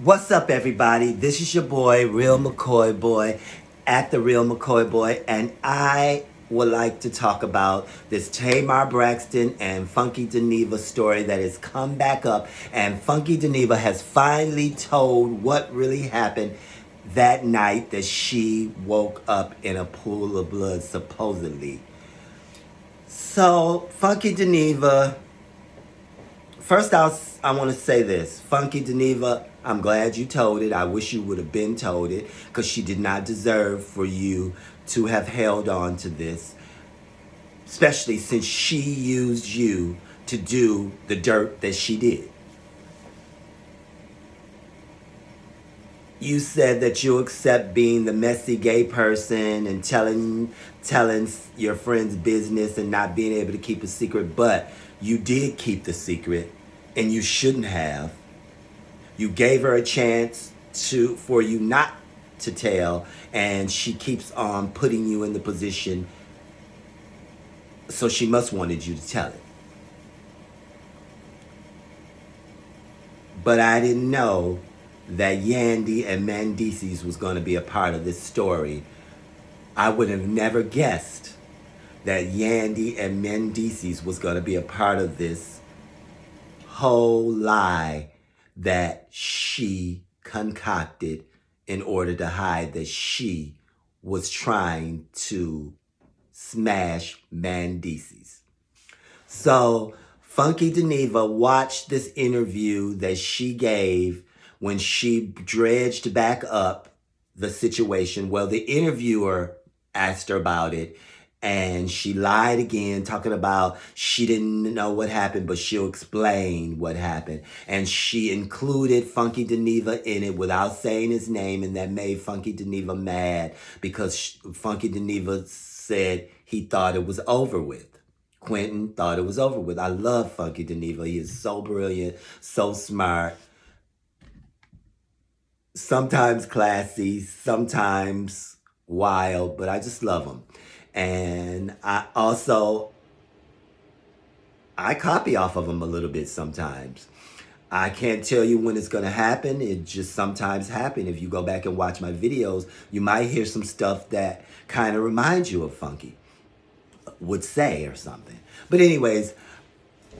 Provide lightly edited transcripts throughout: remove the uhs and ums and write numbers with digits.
What's up, everybody? This is your boy, Real McCoy Boy, at the Real McCoy Boy, and I would like to talk about this Tamar Braxton and Funky Dineva story that has come back up, and Funky Dineva has finally told what really happened that night that she woke up in a pool of blood, supposedly. So, Funky Dineva, first, I want to say this. Funky Dineva, I'm glad you told it. I wish you would have been told it because she did not deserve for you to have held on to this, especially since she used you to do the dirt that she did. You said that you accept being the messy gay person and telling your friend's business and not being able to keep a secret, but you did keep the secret and you shouldn't have. You gave her a chance for you not to tell, and she keeps on putting you in the position, so she must wanted you to tell it. But I didn't know that Yandy and Mendices was going to be a part of this story. I would have never guessed that Yandy and Mendices was going to be a part of this whole lie that she concocted in order to hide that she was trying to smash Mendices. So Funky Dineva watched this interview that she gave when she dredged back up the situation. Well, the interviewer asked her about it, and she lied again, talking about she didn't know what happened, but she'll explain what happened. And she included Funky Dineva in it without saying his name, and that made Funky Dineva mad because Funky Dineva said he thought it was over with. Quentin thought it was over with. I love Funky Dineva. He is so brilliant, so smart, sometimes classy, sometimes wild, but I just love him. And I copy off of him a little bit sometimes. I can't tell you when it's going to happen. It just sometimes happens. If you go back and watch my videos, you might hear some stuff that kind of reminds you of Funky would say or something. But anyways,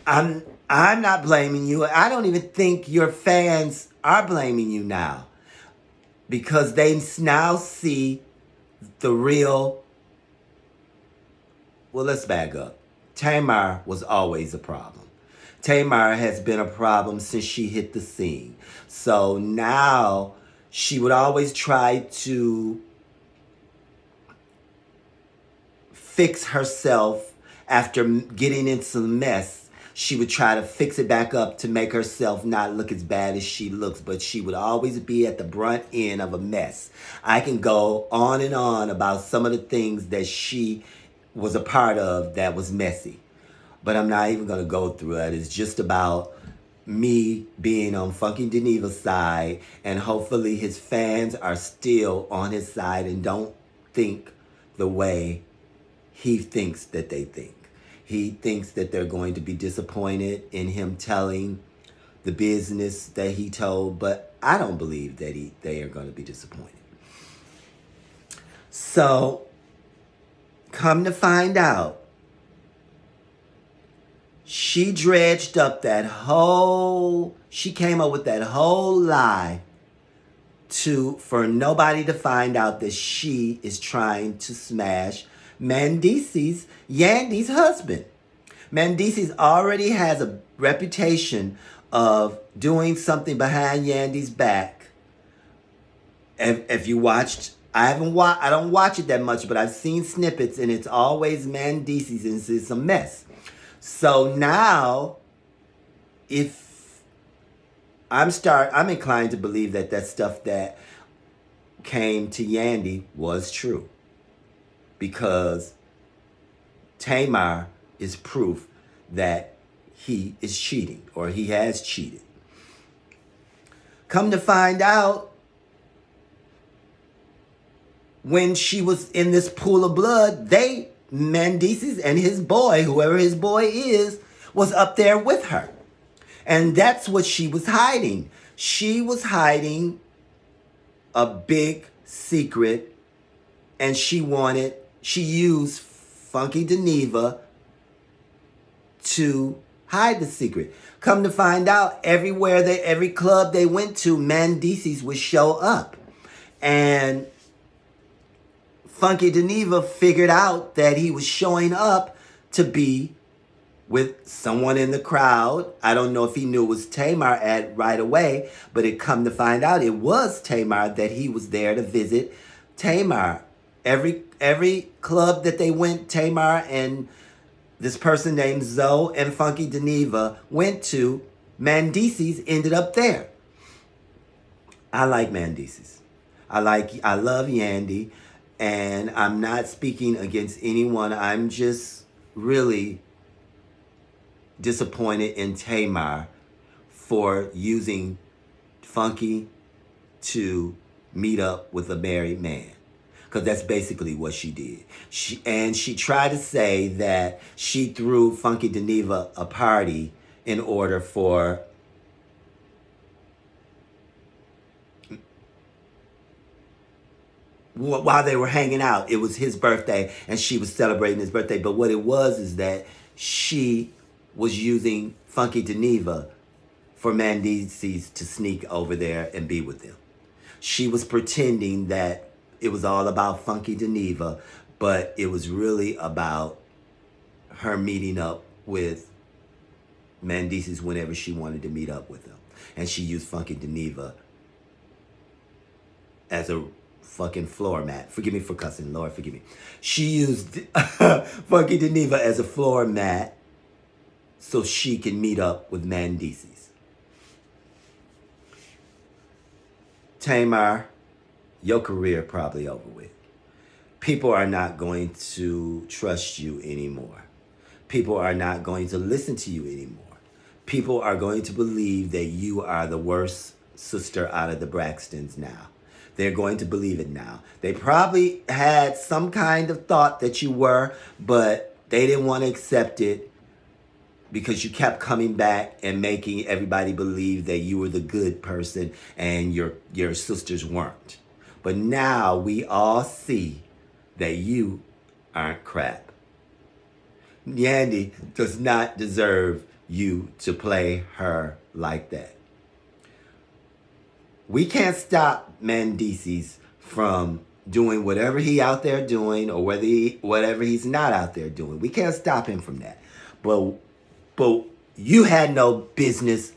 I'm not blaming you. I don't even think your fans are blaming you now because they now see the real. Well, let's back up. Tamar was always a problem. Tamar has been a problem since she hit the scene. So now she would always try to fix herself after getting into some mess. She would try to fix it back up to make herself not look as bad as she looks, but she would always be at the brunt end of a mess. I can go on and on about some of the things that she was a part of that was messy, but I'm not even going to go through it. It's just about me being on Funky Dineva's side, and hopefully his fans are still on his side and don't think the way he thinks that they think. He thinks that they're going to be disappointed in him telling the business that he told, but I don't believe that they are going to be disappointed. So, come to find out, she dredged up she came up with that whole lie for nobody to find out that she is trying to smash Yandy's husband. Mendices already has a reputation of doing something behind Yandy's back. If you watched, I don't watch it that much, but I've seen snippets, and it's always Mendices, and it's a mess. So now, if I'm inclined to believe that stuff that came to Yandy was true, because Tamar is proof that he is cheating, or he has cheated. Come to find out, when she was in this pool of blood, Mendices and his boy, whoever his boy is, was up there with her. And that's what she was hiding. She was hiding a big secret, and she used Funky Dineva to hide the secret. Come to find out, every club they went to, Mendices would show up. And Funky Dineva figured out that he was showing up to be with someone in the crowd. I don't know if he knew it was Tamar right away, but it come to find out it was Tamar, that he was there to visit Tamar. Every club that they went, Tamar and this person named Zoe and Funky Dineva went to, Mendices ended up there. I like Mendices. I love Yandy, and I'm not speaking against anyone. I'm just really disappointed in Tamar for using Funky to meet up with a married man. Because that's basically what she did. She tried to say that she threw Funky Dineva a party in order for while they were hanging out. It was his birthday and she was celebrating his birthday. But what it was is that she was using Funky Dineva for Mendices to sneak over there and be with them. She was pretending that it was all about Funky Dineva, but it was really about her meeting up with Mendices whenever she wanted to meet up with them. And she used Funky Dineva as a fucking floor mat. Forgive me for cussing, Lord, forgive me. She used Funky Dineva as a floor mat so she can meet up with Mendices. Tamar, your career probably over with. People are not going to trust you anymore. People are not going to listen to you anymore. People are going to believe that you are the worst sister out of the Braxtons now. They're going to believe it now. They probably had some kind of thought that you were, but they didn't want to accept it because you kept coming back and making everybody believe that you were the good person and your sisters weren't. But now we all see that you aren't crap. Yandy does not deserve you to play her like that. We can't stop Mendices from doing whatever he out there doing or whatever he's not out there doing. We can't stop him from that. But you had no business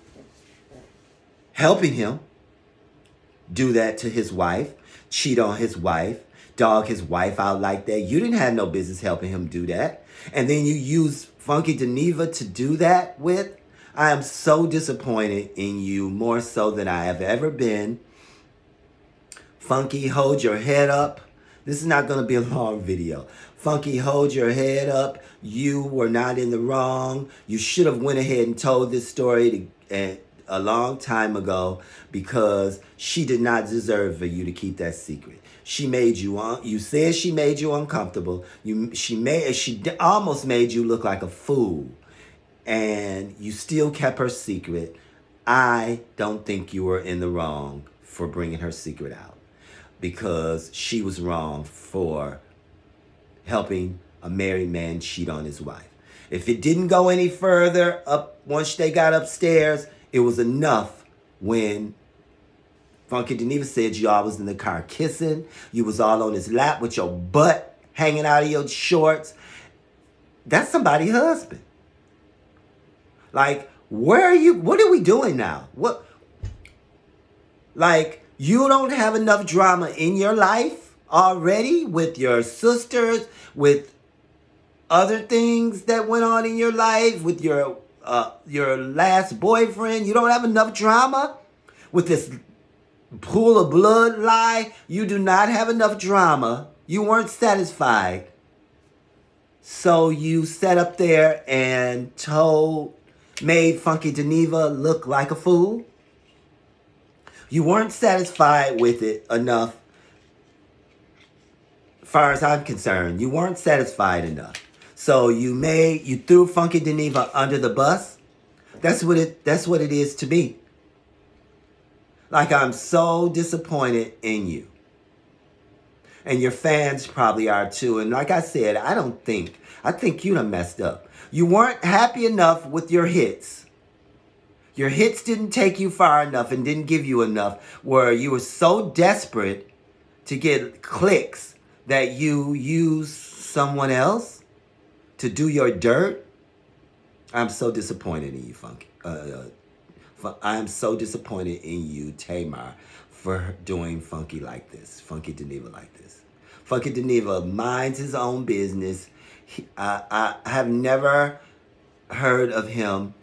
helping him do that to his wife, cheat on his wife, dog his wife out like that. You didn't have no business helping him do that. And then you use Funky Dineva to do that with. I am so disappointed in you, more so than I have ever been. Funky, hold your head up. This is not going to be a long video. Funky, hold your head up. You were not in the wrong. You should have went ahead and told this story a long time ago, because she did not deserve for you to keep that secret. She made you you said she made you uncomfortable. She almost made you look like a fool, and you still kept her secret. I don't think you were in the wrong for bringing her secret out, because she was wrong for helping a married man cheat on his wife. If it didn't go any further up, once they got upstairs, it was enough when Funky Dineva said y'all was in the car kissing. You was all on his lap with your butt hanging out of your shorts. That's somebody's husband. Like, where are you? What are we doing now? What? Like, you don't have enough drama in your life already with your sisters, with other things that went on in your life, with your last boyfriend. You don't have enough drama with this pool of blood lie. You do not have enough drama. You weren't satisfied. So you sat up there and made Funky Dineva look like a fool. You weren't satisfied with it enough. As far as I'm concerned, you weren't satisfied enough. So you threw Funky Dineva under the bus. That's what it is to me. Like, I'm so disappointed in you. And your fans probably are too. And like I said, I think you done messed up. You weren't happy enough with your hits. Your hits didn't take you far enough and didn't give you enough where you were so desperate to get clicks that you used someone else to do your dirt. I'm so disappointed in you, Funky. I'm so disappointed in you, Tamar, for doing Funky like this, Funky Dineva like this. Funky Dineva minds his own business. I have never heard of him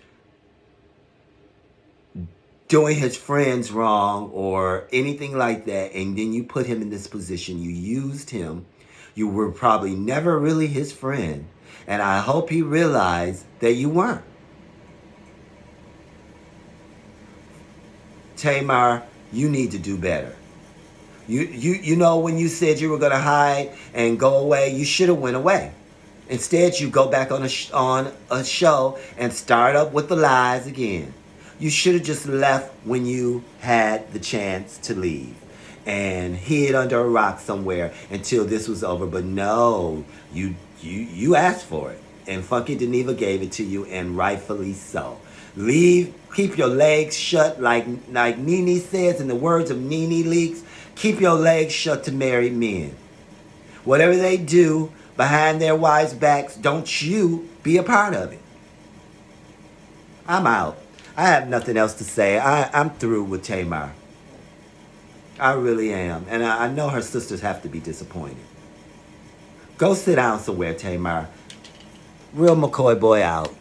doing his friends wrong or anything like that, and then you put him in this position. You used him. You were probably never really his friend, and I hope he realized that you weren't. Tamar, you need to do better. You know when you said you were gonna hide and go away, you should have went away. Instead, you go back on on a show and start up with the lies again. You should have just left when you had the chance to leave and hid under a rock somewhere until this was over. But no, you asked for it, and Funky Dineva gave it to you, and rightfully so. Leave, keep your legs shut, like Nene says in the words of Nene Leaks. Keep your legs shut to married men. Whatever they do behind their wives' backs, don't you be a part of it. I'm out. I have nothing else to say. I'm through with Tamar. I really am. And I know her sisters have to be disappointed. Go sit down somewhere, Tamar. Real McCoy boy out.